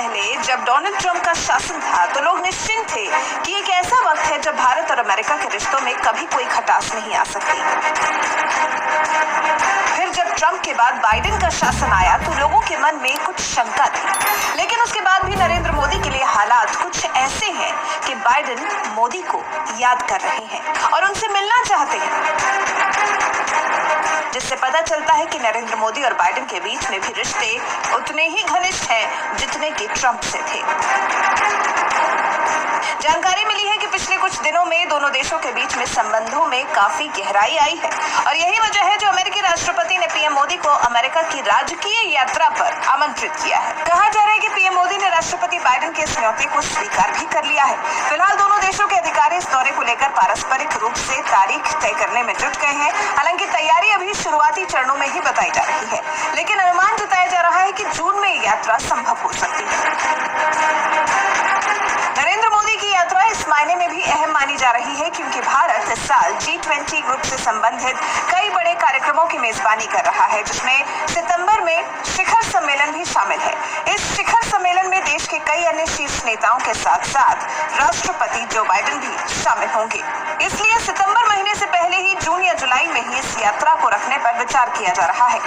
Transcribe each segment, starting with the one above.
पहले जब Donald Trump का शासन था तो लोग निश्चिंत थे कि एक ऐसा वक्त है जब भारत और अमेरिका के रिश्तों में कभी कोई खटास नहीं आ सकती। फिर जब ट्रंप के बाद बाइडेन का शासन आया तो लोगों के मन में कुछ शंका थी, लेकिन उसके बाद भी नरेंद्र मोदी के लिए हालात कुछ ऐसे हैं कि बाइडेन मोदी को याद कर रहे हैं और उनसे मिलना चाहते हैं, जिससे पता चलता है कि नरेंद्र मोदी और बाइडेन के बीच में भी रिश्ते उतने ही घनिष्ठ हैं जितने कि ट्रंप से थे। जानकारी मिली है कि पिछले कुछ दिनों में दोनों देशों के बीच में संबंधों में काफी गहराई आई है और यही वजह है जो अमेरिकी राष्ट्रपति ने पीएम मोदी को अमेरिका की राजकीय यात्रा पर आमंत्रित किया है। कहा जा रहा है कि पीएम मोदी ने राष्ट्रपति बाइडेन के इस न्योते को स्वीकार भी कर लिया है। फिलहाल दोनों देशों के अधिकारी इस दौरे को लेकर पारस्परिक रूप से तारीख तय करने में जुट गए हैं। हालांकि तैयारी अभी शुरुआती चरणों में ही बताई जा रही है, लेकिन अनुमान जताया जा रहा है कि जून में यात्रा संभव हो सकती है। नरेंद्र मोदी की यात्रा इस मायने में भी अहम मानी जा रही है क्योंकि भारत इस साल G20 ग्रुप से संबंधित कई बड़े कार्यक्रमों की मेजबानी कर रहा है, जिसमें सितंबर में शिखर सम्मेलन भी शामिल है। इस शिखर सम्मेलन में देश के कई अन्य शीर्ष नेताओं के साथ साथ राष्ट्रपति जो बाइडेन भी शामिल होंगे। इसलिए सितंबर महीने से पहले ही जून या जुलाई में ही इस यात्रा को रखने पर विचार किया जा रहा है।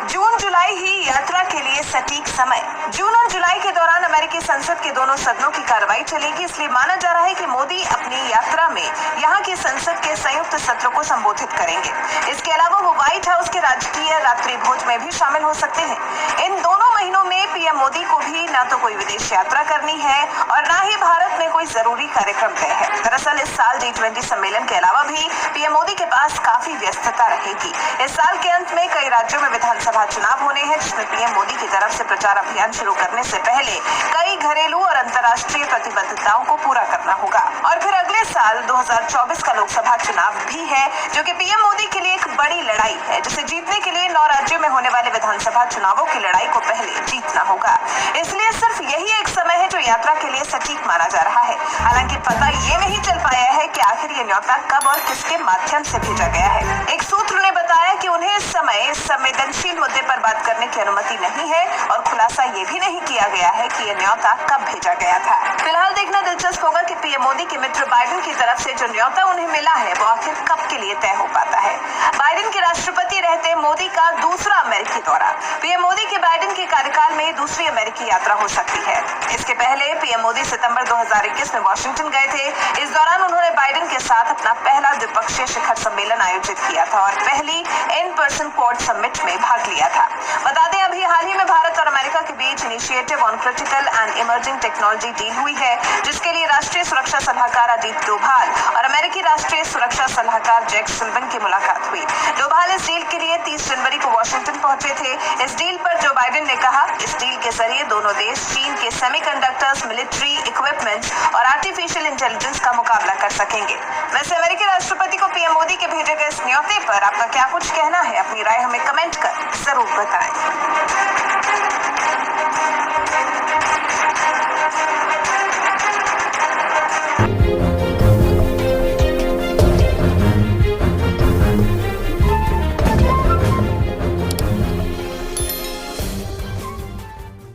जून जुलाई ही यात्रा के लिए सटीक समय। जून और जुलाई के दौरान अमेरिकी संसद के दोनों सदनों की कार्रवाई चलेगी, इसलिए माना जा रहा है कि मोदी अपनी यात्रा में यहाँ की संसद के संयुक्त सत्र को संबोधित करेंगे। इसके अलावा वो व्हाइट हाउस के राजकीय रात्रि भोज में भी शामिल हो सकते हैं। इन दोनों महीनों में पीएम मोदी को भी न तो कोई विदेश यात्रा करनी है और न ही भारत में कोई जरूरी कार्यक्रम तय है। दरअसल इस साल G20 सम्मेलन के अलावा भी पीएम मोदी के पास काफी व्यस्तता रहेगी। इस साल के अंत में कई राज्यों में विधानसभा चुनाव होने हैं, जिसमें पीएम मोदी की तरफ से प्रचार अभियान शुरू करने से पहले कई घरेलू और अंतर्राष्ट्रीय प्रतिबद्धताओं को पूरा करना होगा। और फिर अगले साल 2024 का लोकसभा चुनाव भी है, जो कि पीएम मोदी के लिए एक बड़ी लड़ाई है, जिसे जीतने के लिए 9 राज्यों में होने वाले विधानसभा चुनावों की लड़ाई को पहले जीतना होगा। इसलिए सिर्फ यही एक समय है जो यात्रा के लिए सटीक माना जा रहा है। हालांकि पता ये नहीं चल पाया है कि आखिर ये न्योता कब और किसके माध्यम से भेजा गया है। एक सूत्र ने बताया कि उन्हें इस समय इस संवेदनशील मुद्दे पर बात करने की अनुमति नहीं है और खुलासा ये भी नहीं किया गया है कि ये न्योता कब भेजा गया था। फिलहाल देखना दिलचस्प होगा कि पीएम मोदी के मित्र बाइडेन की तरफ से जो न्योता उन्हें मिला है वो आखिर कब के लिए तय हो पाता है। बाइडेन के राष्ट्रपति रहते मोदी का दूसरा अमेरिकी दौरा। पीएम मोदी के बाइडेन के कार्यकाल में दूसरी अमेरिकी यात्रा हो सकती है। इसके पहले पीएम मोदी सितंबर 2021 में वॉशिंगटन गए थे। इस दौरान उन्होंने बाइडेन के साथ अपना पहला द्विपक्षीय शिखर सम्मेलन आयोजित किया था और पहली इन पर्सन क्वाड समिट में भाग लिया था। बता दें अभी हाल ही में भारत और अमेरिका के बीच initiative on critical and emerging technology deal हुई है, जिसके लिए राष्ट्रीय सुरक्षा सलाहकार अजीत डोभाल और अमेरिकी राष्ट्रीय सुरक्षा सलाहकार जैक सुलिवन की मुलाकात हुई। डोभाल इस डील के लिए 30 जनवरी को वॉशिंगटन पहुंचे थे। इस डील पर जो बाइडेन ने कहा, इस डील के जरिए दोनों देश चीन के सेमीकंडक्टर्स, मिलिट्री इक्विपमेंट्स और आर्टिफिशियल इंटेलिजेंस का मुकाबला कर सकेंगे। वैसे अमेरिकी राष्ट्रपति को पीएम मोदी के भेजे गए इस न्योते पर आपका क्या कुछ कहना है? अपनी राय हमें कमेंट कर जरूर बताएं।